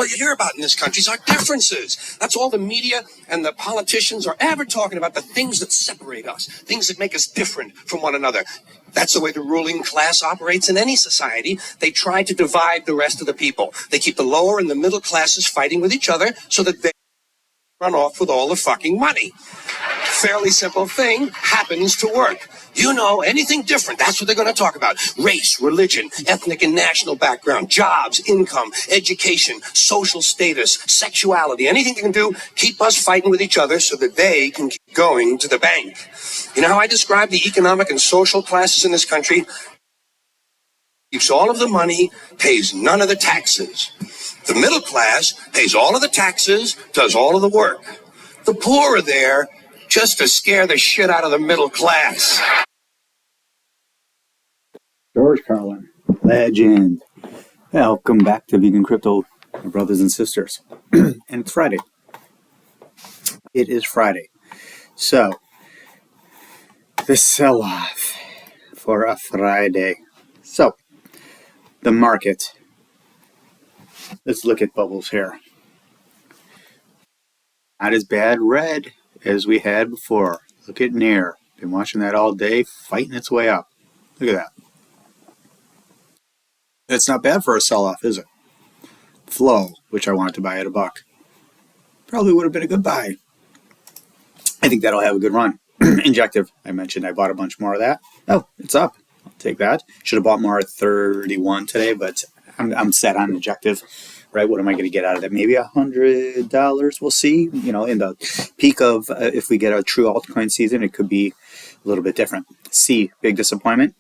What you hear about in this country is our differences. That's all the media and the politicians are ever talking about, the things that separate us, things that make us different from one another. That's the way the ruling class operates in any society. They try to divide the rest of the people. They keep the lower and the middle classes fighting with each other so that they run off with all the fucking money. Fairly simple thing, happens to work. You know, anything different, that's what they're going to talk about. Race, religion, ethnic and national background, jobs, income, education, social status, sexuality, anything they can do, keep us fighting with each other so that they can keep going to the bank. You know how I describe the economic and social classes in this country? Keeps all of the money, pays none of the taxes. The middle class pays all of the taxes, does all of the work. The poor are there just to scare the shit out of the middle class. George Carlin, legend. Welcome back to Vegan Crypto, my brothers and sisters. And it's Friday. It is Friday. So, the sell-off for a Friday. So, the market. Let's look at bubbles here. Not as bad red as we had before. Look at NAIR. Been watching that all day, fighting its way up. Look at that. That's not bad for a sell-off, is it? Flow, which I wanted to buy at $1, probably would have been a good buy. I think that'll have a good run. Injective, I mentioned I bought a bunch more of that. Oh, it's up. I'll take that. Should have bought more at 31 today, but I'm set on Injective. Right? What am I going to get out of that? Maybe $100. We'll see. You know, in the peak of if we get a true altcoin season, it could be a little bit different. C, big disappointment.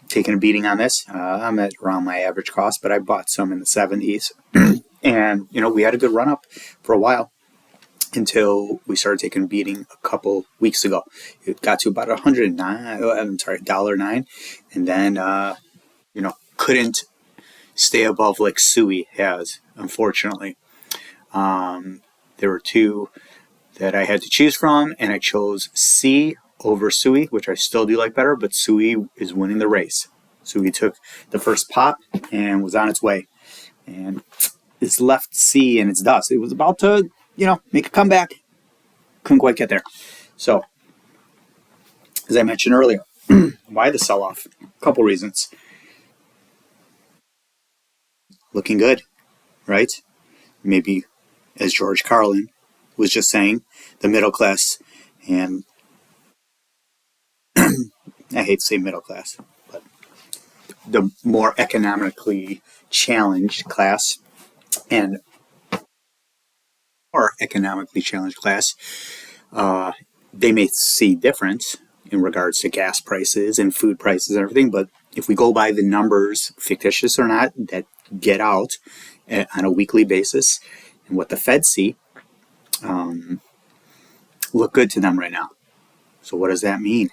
Taking a beating on this. I'm at around my average cost, but I bought some in the 70s. And, you know, we had a good run up for a while until we started taking a beating a couple weeks ago. It got to about $1.09. And then, you know, couldn't stay above like Sui has, unfortunately. There were two that I had to choose from, and I chose C over Sui, which I still do like better, but Sui is winning the race. Sui took the first pop and was on its way. And it's left C in its dust. It was about to, you know, make a comeback. Couldn't quite get there. So, as I mentioned earlier, why the sell-off? A couple reasons. Looking good, right? Maybe, as George Carlin was just saying, the middle class, and I hate to say middle class, but the more economically challenged class and more economically challenged class, they may see difference in regards to gas prices and food prices and everything, but if we go by the numbers, fictitious or not, that get out on a weekly basis, and what the Fed see, look good to them right now. So what does that mean?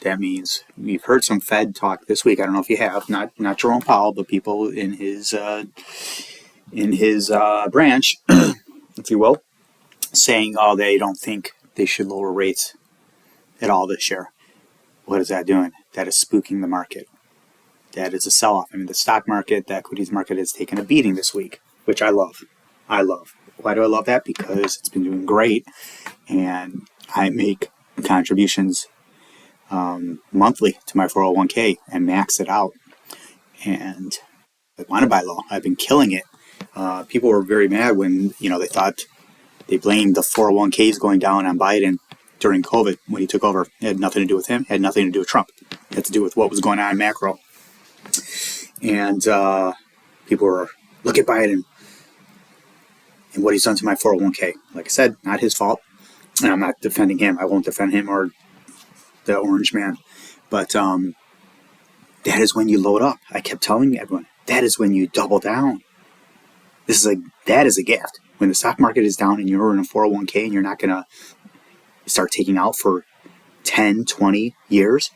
That means we've heard some Fed talk this week. I don't know if you have, not Jerome Powell, but people in his branch, if you will, saying, oh, they don't think they should lower rates at all this year. What is that doing? That is spooking the market. That is a sell-off. I mean, the stock market, the equities market has taken a beating this week, which I love. Why do I love that? Because it's been doing great, and I make contributions monthly to my 401k and max it out. And I want to buy low. I've been killing it. People were very mad when, you know, they blamed the 401ks going down on Biden during COVID when he took over. It had nothing to do with him. It had nothing to do with Trump. It had to do with what was going on in macro. And people were, look at Biden and what he's done to my 401k. Like I said, not his fault. And I'm not defending him. I won't defend him or the orange man. But that is when you load up. I kept telling everyone, that is when you double down. That is a gift. When the stock market is down and you're in a 401k and you're not going to start taking out for 10, 20 years,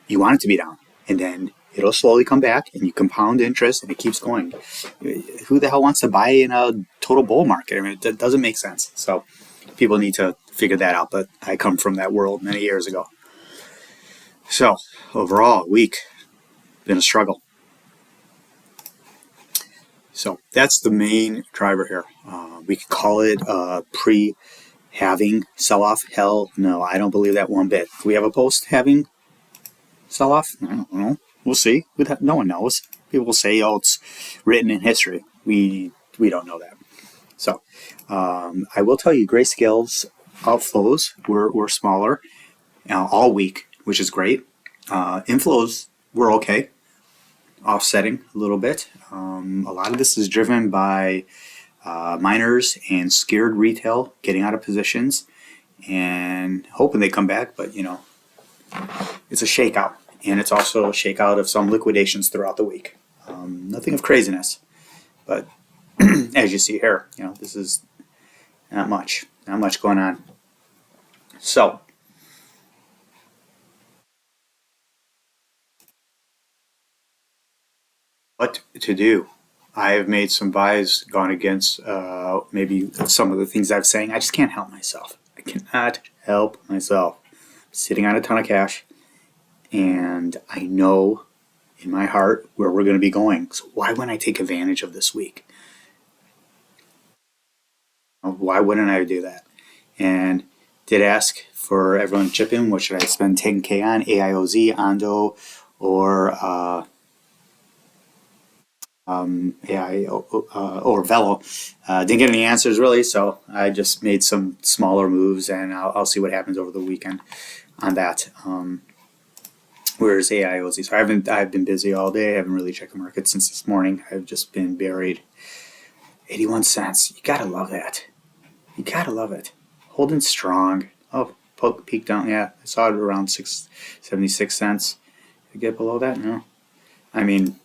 you want it to be down. And then it'll slowly come back and you compound interest and it keeps going. Who the hell wants to buy in a total bull market? I mean, it doesn't make sense. So people need to figure that out. But I come from that world many years ago. So overall, week, been a struggle. So that's the main driver here. We could call it pre-halving sell-off. Hell no, I don't believe that one bit. Do we have a post-halving sell-off? I don't know. We'll see. No one knows. People will say, "Oh, it's written in history." We don't know that. So I will tell you, Grayscale's outflows were smaller all week, which is great. Inflows were okay, offsetting a little bit. A lot of this is driven by miners and scared retail getting out of positions and hoping they come back, but it's a shakeout, and it's also a shakeout of some liquidations throughout the week. Nothing of craziness, but as you see here, this is not much going on. So what to do? I have made some buys, gone against maybe some of the things I'm saying. I just can't help myself. I cannot help myself. I'm sitting on a ton of cash, and I know in my heart where we're going to be going. So why wouldn't I take advantage of this week? Why wouldn't I do that? And did ask for everyone to chip in. What should I spend 10K on? AIOZ, Ondo, or AI or Velo. Didn't get any answers really, so I just made some smaller moves, and I'll see what happens over the weekend on that. Where's AIOZ? So I've been busy all day. I haven't really checked the market since this morning. I've just been buried. 81 cents. You gotta love that. You gotta love it. Holding strong. Oh, peak down. Yeah, I saw it around 76 cents. Did it get below that? No. I mean,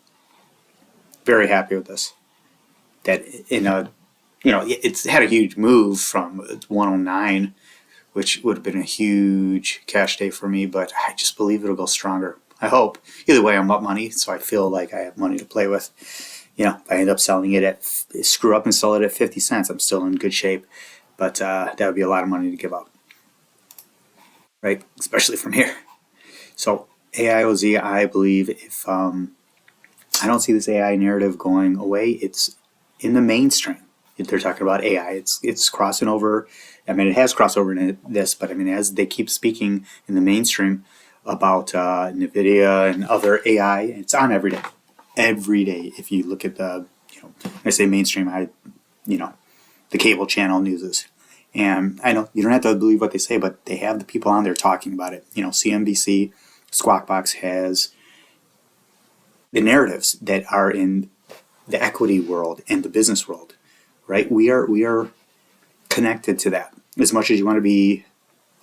very happy with this. That it's had a huge move from 109, which would have been a huge cash day for me, but I just believe it'll go stronger. I hope. Either way, I'm up money, so I feel like I have money to play with. If I end up selling it screw up and sell it at 50 cents, I'm still in good shape, but that would be a lot of money to give up, right? Especially from here. So AIOZ, I believe if I don't see this AI narrative going away. It's in the mainstream. If they're talking about AI, it's crossing over. I mean, it has crossed over in this, but I mean, as they keep speaking in the mainstream about NVIDIA and other AI, it's on every day. Every day, if you look at the, when I say mainstream, the cable channel newses. And I know you don't have to believe what they say, but they have the people on there talking about it. CNBC, Squawk Box has the narratives that are in the equity world and the business world, right? We are connected to that. As much as you want to be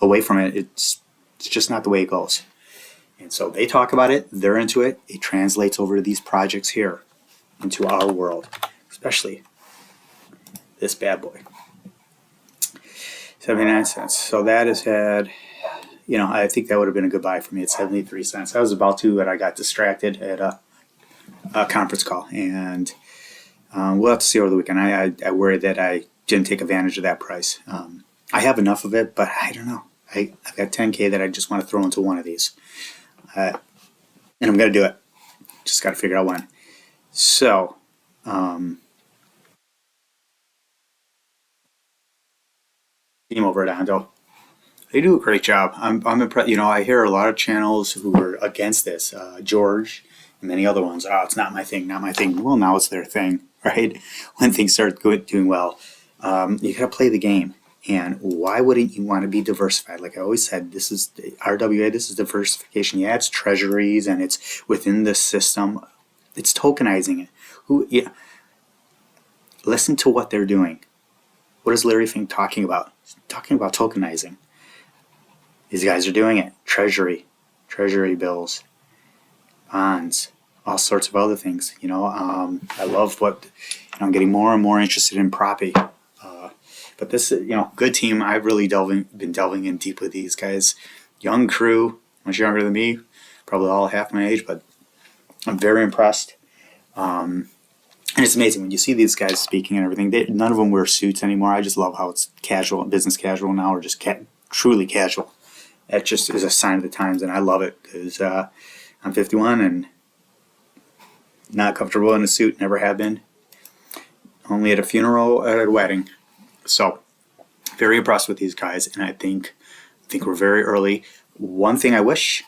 away from it, it's just not the way it goes. And so they talk about it, they're into it, it translates over to these projects here, into our world, especially this bad boy. 79 cents. So that has had, I think that would have been a good buy for me at 73 cents. I was about to, but I got distracted at a conference call, and we'll have to see over the weekend. I worry that I didn't take advantage of that price. I have enough of it, but I don't know. I've got 10K that I just want to throw into one of these. And I'm going to do it. Just got to figure out when. So, team over at Ondo, they do a great job. I'm impressed. I hear a lot of channels who are against this. George and many other ones. Oh, it's not my thing, not my thing. Well, now it's their thing, right? When things start doing well, you got to play the game. And why wouldn't you want to be diversified? Like I always said, this is RWA, this is diversification. Yeah, it's treasuries and it's within the system. It's tokenizing it. Listen to what they're doing. What is Larry Fink talking about? He's talking about tokenizing. These guys are doing it. Treasury bills, bonds, all sorts of other things. I love what, I'm getting more and more interested in proppy. But this, good team. I've really been delving in deep with these guys. Young crew, much younger than me, probably all half my age, but I'm very impressed. And it's amazing when you see these guys speaking and everything. None of them wear suits anymore. I just love how it's casual, business casual now, or just truly casual. That just is a sign of the times, and I love it because I'm 51 and not comfortable in a suit, never have been. only at a funeral, at a wedding. So very impressed with these guys, and I think we're very early. One thing I wish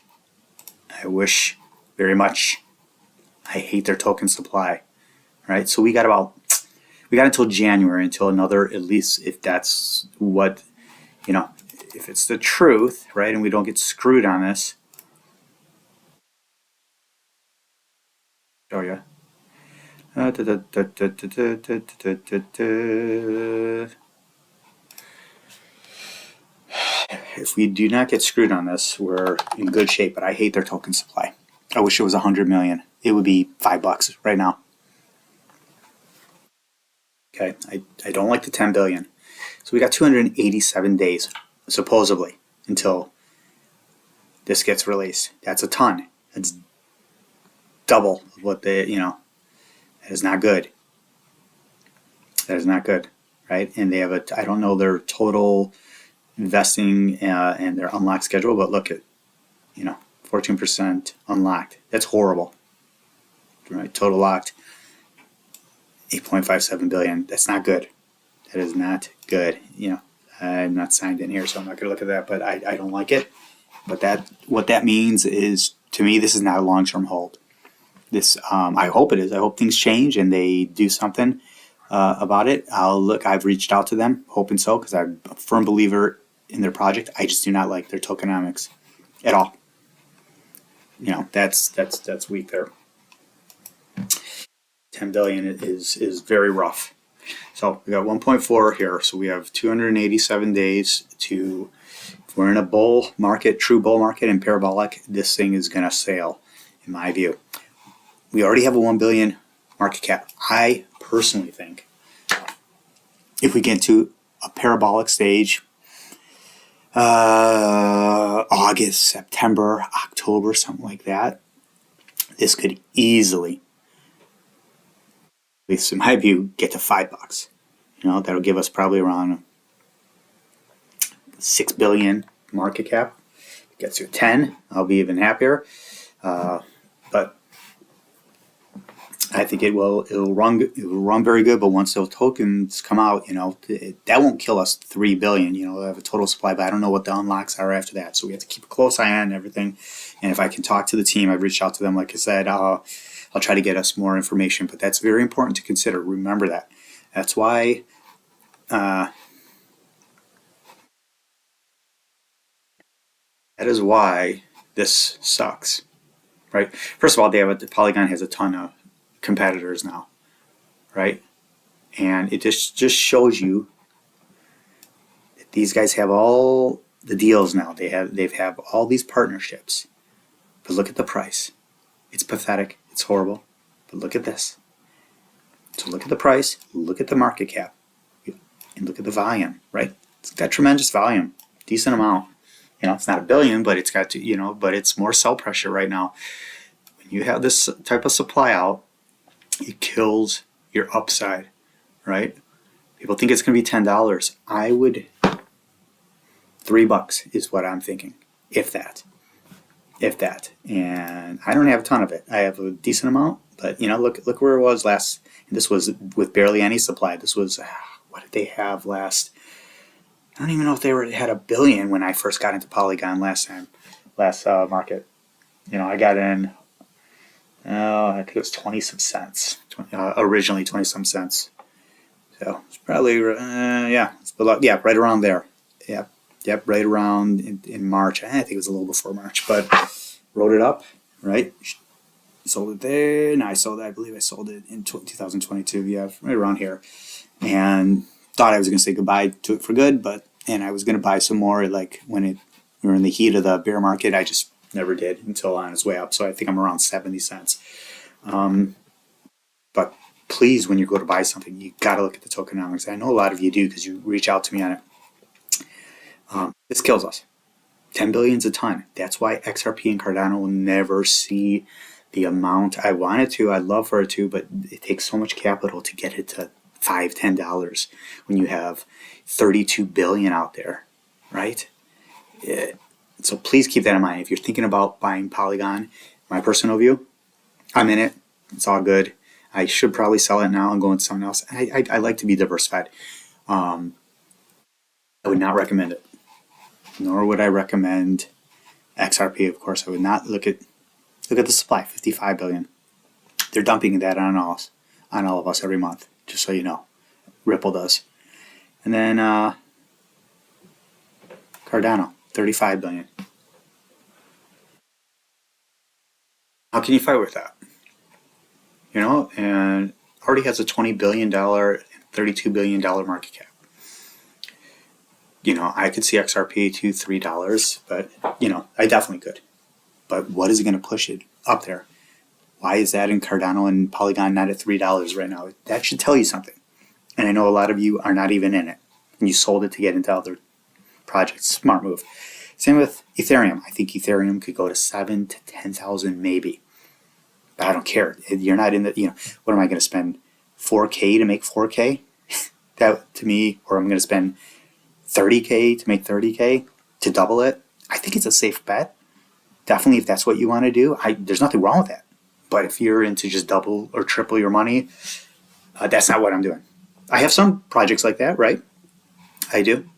very much, I hate their token supply, right? So we got until January, until another, at least if that's what, if it's the truth, right, and we don't get screwed on this. Show you. If we do not get screwed on this, we're in good shape, but I hate their token supply. I wish it was 100 million. It would be $5 right now. Okay, I don't like the 10 billion. So we got 287 days, supposedly, until this gets released. That's a ton. That's double of what that is not good. That is not good, right? And they have I don't know their total investing and their unlock schedule, but look at, 14% unlocked. That's horrible, right? Total locked, 8.57 billion. That's not good. That is not good. I'm not signed in here, so I'm not going to look at that, but I don't like it. But what that means is, to me, this is not a long-term hold. This, I hope it is. I hope things change and they do something about it. I've reached out to them, hoping so, because I'm a firm believer in their project. I just do not like their tokenomics at all. That's weak there. 10 billion is very rough. So we got 1.4 here. So we have 287 days to, if we're in a bull market, true bull market and parabolic, this thing is going to sail, in my view. We already have a 1 billion market cap. I personally think if we get to a parabolic stage, August, September, October, something like that, this could easily, at least in my view, get to $5. That'll give us probably around 6 billion market cap. Gets to 10, I'll be even happier. But I think it'll run very good. But once those tokens come out, that won't kill us 3 billion. They'll have a total supply, but I don't know what the unlocks are after that. So we have to keep a close eye on everything. And if I can talk to the team, I've reached out to them. Like I said, I'll try to get us more information. But that's very important to consider. Remember that. That's why. That is why this sucks, right? First of all, Polygon has a ton of competitors now, right? And it just shows you that these guys have all the deals now. They have all these partnerships. But look at the price. It's pathetic. It's horrible. But look at this. So look at the price, look at the market cap, and look at the volume, right? It's got tremendous volume, decent amount. It's not a billion, but it's got to, but it's more sell pressure right now. When you have this type of supply out, it kills your upside, right? People think it's going to be $10. I would, $3 is what I'm thinking, if that. And I don't have a ton of it. I have a decent amount, but look where it was last. This was with barely any supply. This was, what did they have last? I don't even know if they had $1 billion when I first got into Polygon last market. I got in, I think it was 20 some cents, originally 20 some cents. So it's probably, it's below, right around there. Yep, right around in March. I think it was a little before March, but wrote it up, right? Sold it there, and I believe I sold it in 2022, right around here. And thought I was going to say goodbye to it for good, and I was going to buy some more, like when we were in the heat of the bear market. I just never did until on its way up. So I think I'm around 70 cents. But please, when you go to buy something, you got to look at the tokenomics. I know a lot of you do because you reach out to me on it. This kills us. 10 billion is a ton. That's why XRP and Cardano will never see the amount I want it to. I'd love for it to, but it takes so much capital to get it to $5, $10 when you have 32 billion out there, right? So please keep that in mind. If you're thinking about buying Polygon, my personal view, I'm in it. It's all good. I should probably sell it now and go into something else. I like to be diversified. I would not recommend it, nor would I recommend XRP. Of course, I would not look at the supply, 55 billion. They're dumping that on all of us every month, just so you know. Ripple does. And then Cardano, 35 billion. How can you fight with that? You know, and already has a $20 billion, $32 billion market cap. You know, I could see XRP to $3, but, you know, I definitely could. But what is it going to push it up there? Why is that in Cardano and Polygon not at $3 right now? That should tell you something. And I know a lot of you are not even in it. And you sold it to get into other projects. Smart move. Same with Ethereum. I think Ethereum could go to 7,000 to 10,000 maybe. But I don't care. You're not in the, you know, what am I going to spend 4K to make 4K? That to me, or I'm going to spend 30K to make 30K to double it. I think it's a safe bet. Definitely, if that's what you want to do, there's nothing wrong with that. But if you're into just double or triple your money, that's not what I'm doing. I have some projects like that, right? I do.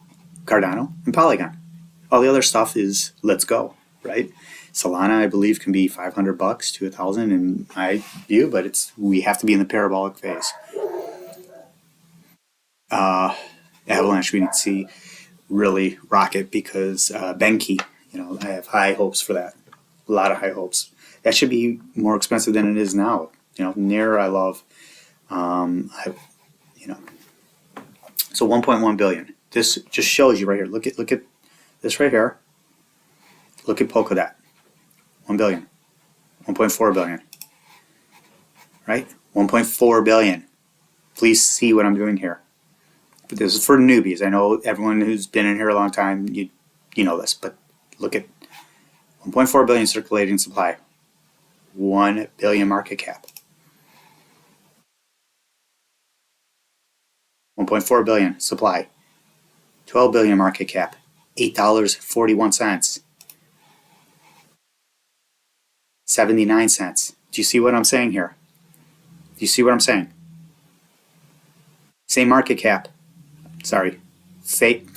Cardano and Polygon. All the other stuff is let's go, right? Solana, I believe, can be $500 to $1,000 in my view, but we have to be in the parabolic phase. Avalanche, we need to see really rocket because Benki, you know, I have high hopes for that. A lot of high hopes. That should be more expensive than it is now. You know, Near I love. So 1.1 billion. This just shows you right here. Look at this right here. Look at Polkadot. 1 billion. 1.4 billion. Right? 1.4 billion. Please see what I'm doing here. But this is for newbies. I know everyone who's been in here a long time, you know this, but look at 1.4 billion circulating supply. 1 billion market cap. 1.4 billion supply. 12 billion market cap. $8.41. 79 cents. Do you see what I'm saying here? Do you see what I'm saying? Same market cap. Sorry. Same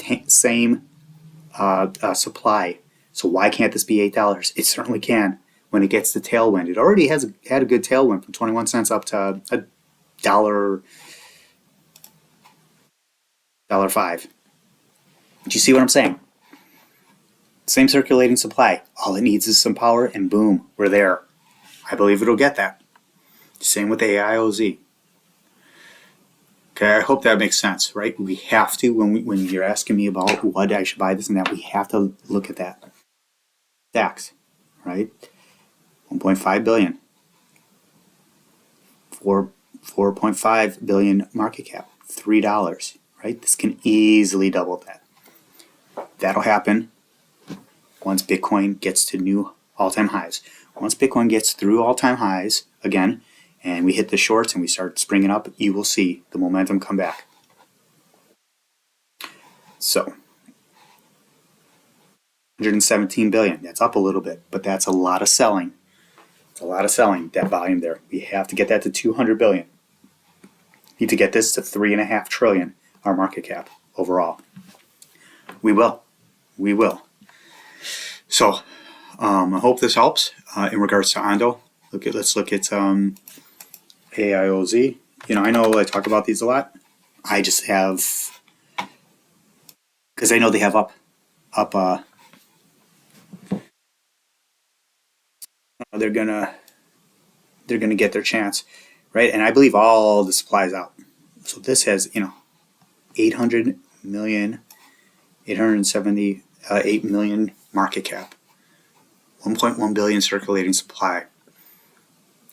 supply. So why can't this be $8? It certainly can when it gets the tailwind. It already had a good tailwind from 21 cents up to $1.05. Do you see what I'm saying? Same circulating supply. All it needs is some power and boom, we're there. I believe it'll get that. Same with AIOZ. Okay, I hope that makes sense, right? We have to, when you're asking me about what I should buy this and that, we have to look at that. DAX, right? 1.5 billion. 4.5 billion market cap. $3, right? This can easily double that. That'll happen once Bitcoin gets to new all-time highs. Once Bitcoin gets through all-time highs again, and we hit the shorts and we start springing up, you will see the momentum come back. So, 117 billion. That's up a little bit, but that's a lot of selling. It's a lot of selling, that volume there. We have to get that to 200 billion. Need to get this to 3.5 trillion, our market cap overall. We will. We will. So, I hope this helps in regards to Ondo. Let's look at AIOZ. You know, I know I talk about these a lot. I just have, because I know they have they're gonna get their chance, right? And I believe all the supply is out. So this has, 800 million, 878 million market cap, 1.1 billion circulating supply.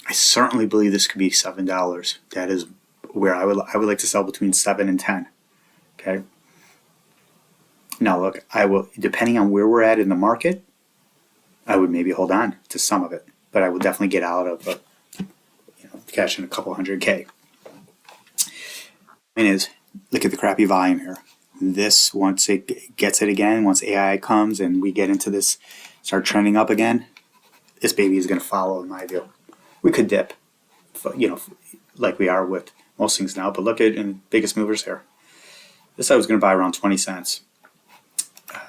I certainly believe this could be $7. That is where I would like to sell between 7 and 10. Okay. Now look, I will, depending on where we're at in the market, I would maybe hold on to some of it, but I would definitely get out of cash in a couple $100K. Point is, look at the crappy volume here. This, once it gets it again, once AI comes and we get into this, start trending up again, this baby is going to follow in my view. We could dip, like we are with most things now. But look at the biggest movers here. This I was going to buy around 20 cents.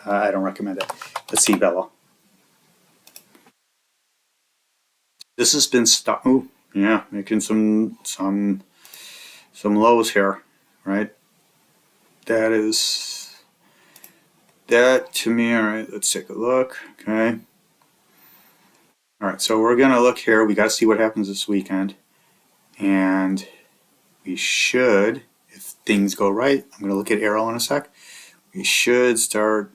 I don't recommend it. Let's see, Bella. This has been stuck. Oh, yeah, making some lows here, right? That to me. All right, let's take a look. Okay. All right, so we're gonna look here. We got to see what happens this weekend, and we should, if things go right. I'm gonna look at Arrow in a sec. We should start.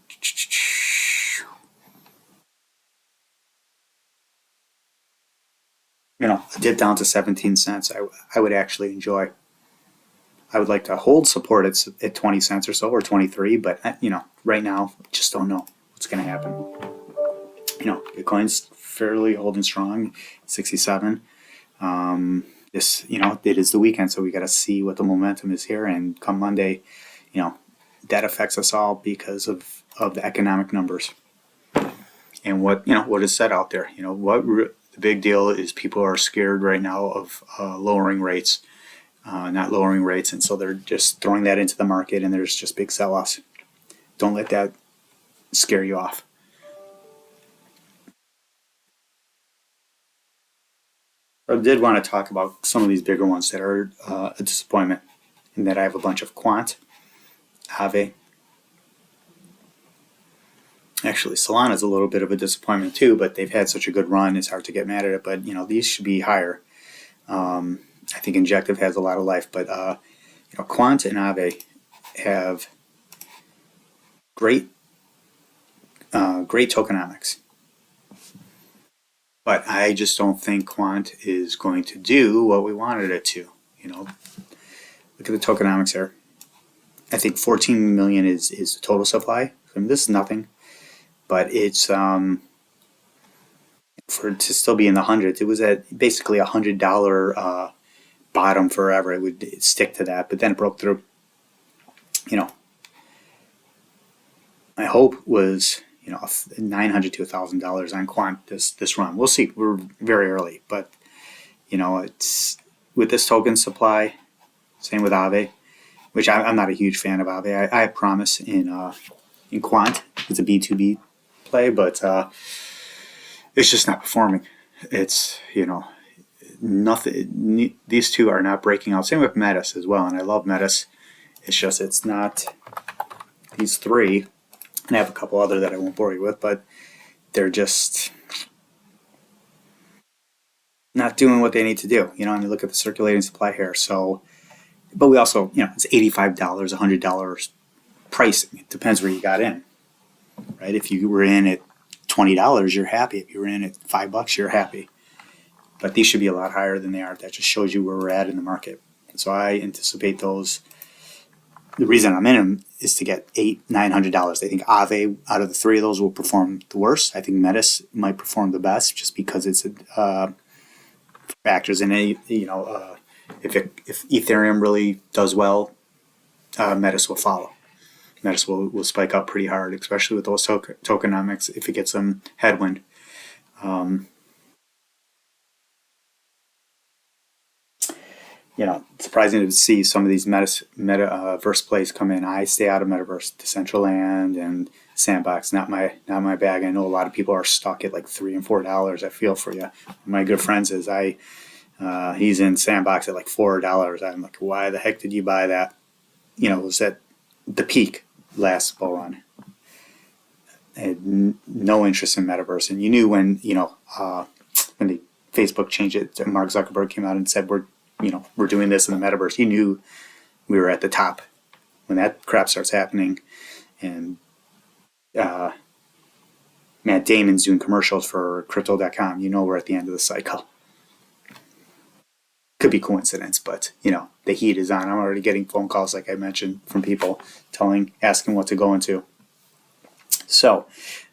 A dip down to 17 cents. I would actually enjoy. I would like to hold support at 20 cents or so, or 23, but right now, just don't know what's going to happen. Bitcoin's fairly holding strong, 67. It is the weekend, so we got to see what the momentum is here, and come Monday, that affects us all because of the economic numbers and what is said out there. The big deal is people are scared right now of lowering rates. Not lowering rates, and so they're just throwing that into the market, and there's just big sell-offs. Don't let that scare you off. I did want to talk about some of these bigger ones that are a disappointment, and that I have a bunch of Quant, Aave. Actually, Solana's a little bit of a disappointment too, but they've had such a good run, it's hard to get mad at it. But these should be higher. I think Injective has a lot of life, but Quant and Aave have great tokenomics. But I just don't think Quant is going to do what we wanted it to. Look at the tokenomics here. I think 14 million is the total supply. I mean, this is nothing, but it's for it to still be in the hundreds. It was at basically $100 bottom forever. It would stick to that, but then it broke through. My hope was $900 to $1,000 on Quant this run. We'll see. We're very early, but it's with this token supply. Same with Aave, which I'm not a huge fan of Aave. I have Promise in Quant. It's a B2B play, but it's just not performing. It's nothing. These two are not breaking out. Same with Metis as well, and I love Metis. It's not these three. And I have a couple other that I won't bore you with, but they're just not doing what they need to do. And you look at the circulating supply here. So, but we also, it's $85, $100 pricing. It depends where you got in, right? If you were in at $20, you're happy. If you were in at $5, you're happy. But these should be a lot higher than they are. That just shows you where we're at in the market. So I anticipate those. The reason I'm in them is to get $800-900. I think Aave out of the three of those will perform the worst. I think Metis might perform the best, just because it's factors in it. If Ethereum really does well, Metis will follow. Metis will spike up pretty hard, especially with those tokenomics. If it gets some headwind. Surprising to see some of these metaverse plays come in. I stay out of metaverse. Decentraland and Sandbox, not my bag. I know a lot of people are stuck at like $3 and $4. I feel for you. My good friend says he's in Sandbox at like $4. I'm like, why the heck did you buy that? It was at the peak last bull run. I had no interest in metaverse, and you knew when the Facebook changed it. Mark Zuckerberg came out and said we're doing this in the metaverse. You knew we were at the top when that crap starts happening. And Matt Damon's doing commercials for Crypto.com. We're at the end of the cycle. Could be coincidence, but the heat is on. I'm already getting phone calls, like I mentioned, from people asking what to go into. So,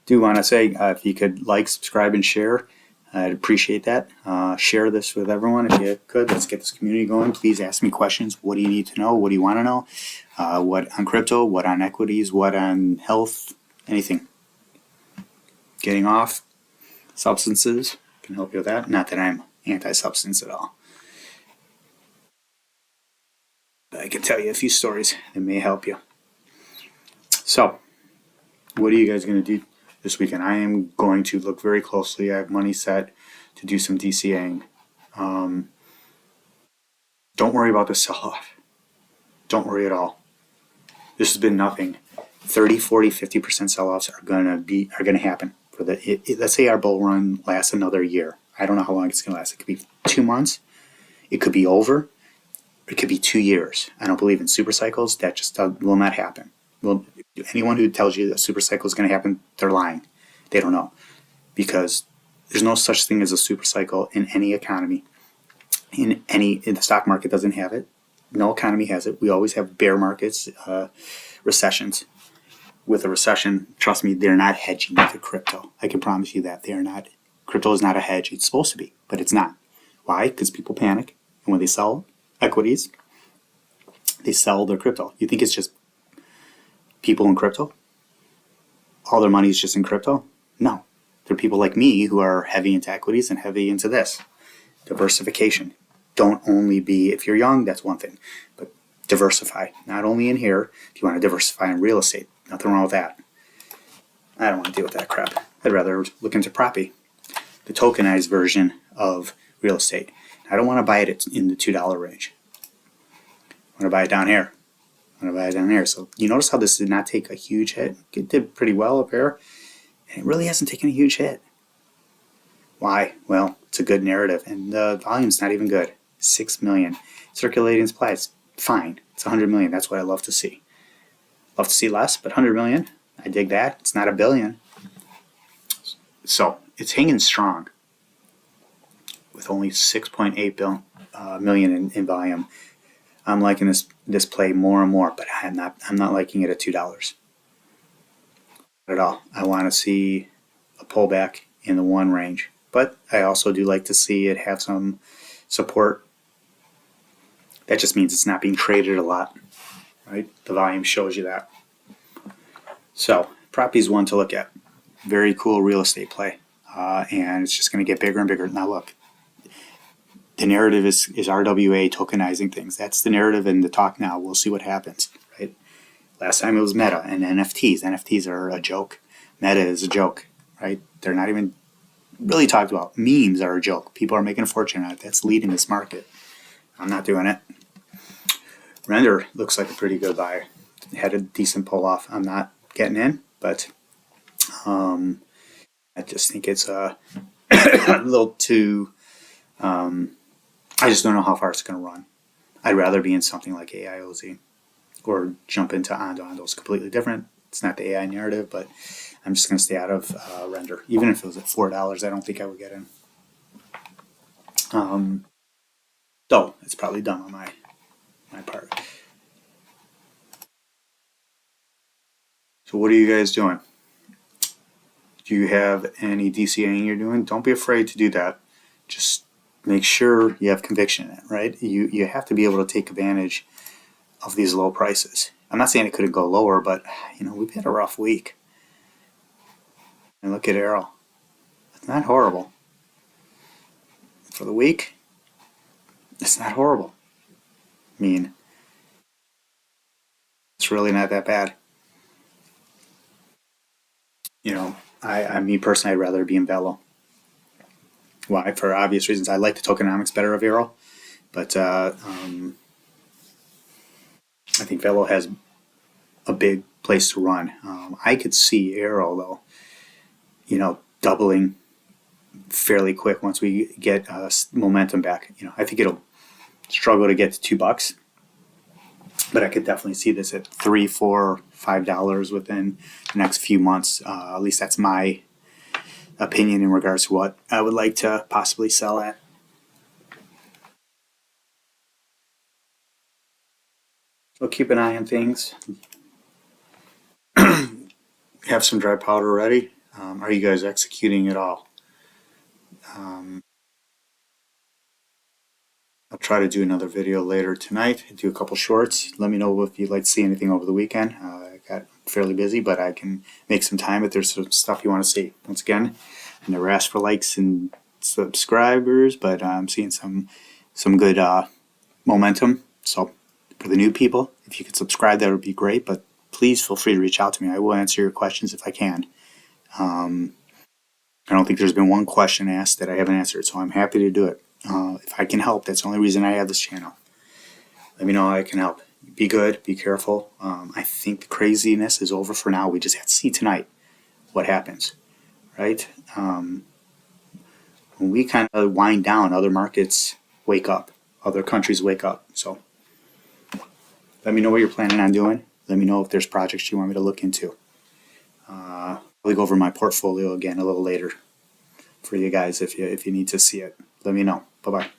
do want to say if you could like, subscribe, and share. I'd appreciate that. Share this with everyone if you could. Let's get this community going. Please ask me questions. What do you need to know? What do you want to know? What on crypto? What on equities? What on health? Anything. Getting off substances can help you with that. Not that I'm anti-substance at all. I can tell you a few stories that may help you. So, what are you guys going to do this weekend? I am going to look very closely. I have money set to do some DCAing. Don't worry about the sell-off. Don't worry at all. This has been nothing. 30, 40, 50% sell-offs are going to happen. Let's say our bull run lasts another year. I don't know how long it's going to last. It could be 2 months. It could be over. It could be 2 years. I don't believe in super cycles. That just will not happen. Well, anyone who tells you that super cycle is going to happen, they're lying. They don't know. Because there's no such thing as a super cycle in any economy. In the stock market doesn't have it. No economy has it. We always have bear markets, recessions. With a recession, trust me, they're not hedging with the crypto. I can promise you that. They are not. Crypto is not a hedge. It's supposed to be, but it's not. Why? Because people panic. And when they sell equities, they sell their crypto. You think it's just people in crypto? All their money is just in crypto? No. There are people like me who are heavy into equities and heavy into this. Diversification. Don't only be, if you're young, that's one thing. But diversify. Not only in here, if you want to diversify in real estate. Nothing wrong with that. I don't want to deal with that crap. I'd rather look into property. The tokenized version of real estate. I don't want to buy it in the $2 range. I want to buy it down here. So you notice how this did not take a huge hit? It did pretty well up here. And it really hasn't taken a huge hit. Why? Well, it's a good narrative. And the volume's not even good. 6 million. Circulating supply is fine. It's 100 million. That's what I love to see. Love to see less, but 100 million, I dig that. It's not a billion. So it's hanging strong with only 6.8 million in volume. I'm liking this play more and more, but I'm not liking it at $2 at all. I want to see a pullback in the 1 range, but I also do like to see it have some support. That just means it's not being traded a lot, right? The volume shows you that. So property is one to look at. Very cool real estate play, and it's just going to get bigger and bigger. Now look, the narrative is RWA tokenizing things. That's the narrative and the talk now. We'll see what happens, right? Last time it was Meta and NFTs. NFTs are a joke. Meta is a joke, right? They're not even really talked about. Memes are a joke. People are making a fortune out of it. That's leading this market. I'm not doing it. Render looks like a pretty good buy. It had a decent pull off. I'm not getting in, but I just think it's a little too. I just don't know how far it's going to run. I'd rather be in something like AIOZ or jump into Ondo. Ondo's completely different. It's not the AI narrative, but I'm just going to stay out of Render. Even if it was at $4, I don't think I would get in. Though it's probably dumb on my part. So what are you guys doing? Do you have any DCAing you're doing? Don't be afraid to do that. Just make sure you have conviction in it, right? You have to be able to take advantage of these low prices. I'm not saying it couldn't go lower, but we've had a rough week. And look at Arrow. It's not horrible. For the week, it's not horrible. I mean, it's really not that bad. Me personally, I'd rather be in Velo. Why? For obvious reasons. I like the tokenomics better of Arrow, but I think Velo has a big place to run. I could see Arrow though, doubling fairly quick once we get momentum back. I think it'll struggle to get to $2, but I could definitely see this at $3, $4, $5 within the next few months. At least that's my opinion in regards to what I would like to possibly sell at. So keep an eye on things. Have some dry powder ready. Are you guys executing at all? I'll try to do another video later tonight. Do a couple shorts. Let me know if you'd like to see anything over the weekend. I got fairly busy, but I can make some time if there's some stuff you want to see. Once again, I never asked for likes and subscribers, but I'm seeing some good momentum. So For the new people, if you could subscribe, that would be great. But please feel free to reach out to me. I will answer your questions if I can. I don't think there's been one question asked that I haven't answered, so I'm happy to do it. If I can help, that's the only reason I have this channel. Let me know how I can help. Be good, be careful. I think the craziness is over for now. We just have to see tonight what happens, right? When we kind of wind down, other markets wake up, other countries wake up. So let me know what you're planning on doing. Let me know if there's projects you want me to look into. I'll go over my portfolio again a little later for you guys if you need to see it. Let me know. Bye-bye.